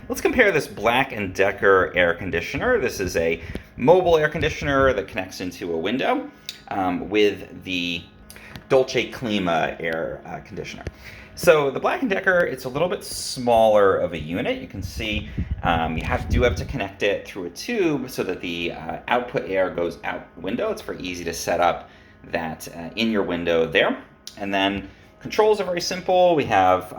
Let's compare this Black+Decker air conditioner. This is a mobile air conditioner that connects into a window with the Dolce Clima air conditioner. So the Black+Decker, it's a little bit smaller of a unit. You can see you do have to connect it through a tube so that the output air goes out the window. It's very easy to set up that in your window there. And then controls are very simple. We have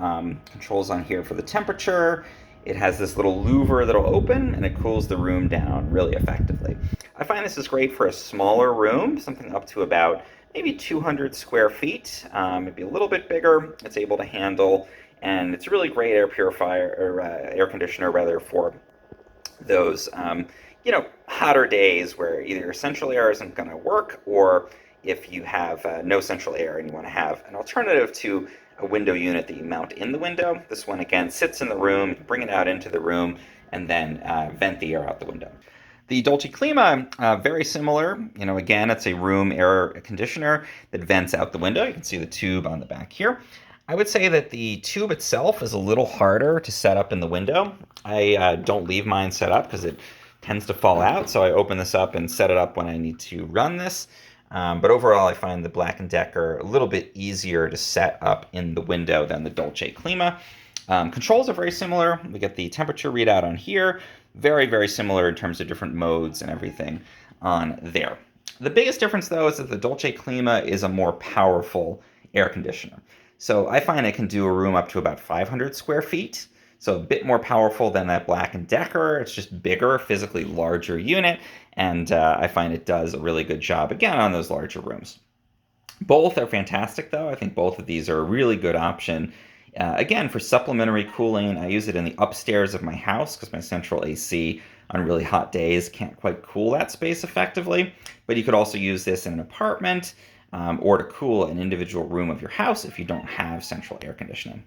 controls on here for the temperature. It has this little louver that'll open and it cools the room down really effectively. I find this is great for a smaller room, something up to about maybe 200 square feet, maybe a little bit bigger. It's able to handle, and it's a really great air purifier or air conditioner rather for those hotter days where either your central air isn't going to work, or if you have no central air and you want to have an alternative to a window unit that you mount in the window. This one again sits in the room, you bring it out into the room, and then vent the air out the window. The Dolce Clima, very similar. Again, it's a room air conditioner that vents out the window. You can see the tube on the back here. I would say that the tube itself is a little harder to set up in the window. I don't leave mine set up because it tends to fall out, so I open this up and set it up when I need to run this. But overall, I find the Black+Decker a little bit easier to set up in the window than the Dolce Clima. Controls are very similar. We get the temperature readout on here. Very, very similar in terms of different modes and everything on there. The biggest difference, though, is that the Dolce Clima is a more powerful air conditioner. So I find it can do a room up to about 500 square feet. So a bit more powerful than that Black+Decker. It's just bigger, physically larger unit, and I find it does a really good job, again, on those larger rooms. Both are fantastic, though. I think both of these are a really good option. Again, for supplementary cooling, I use it in the upstairs of my house because my central AC on really hot days can't quite cool that space effectively. But you could also use this in an apartment or to cool an individual room of your house if you don't have central air conditioning.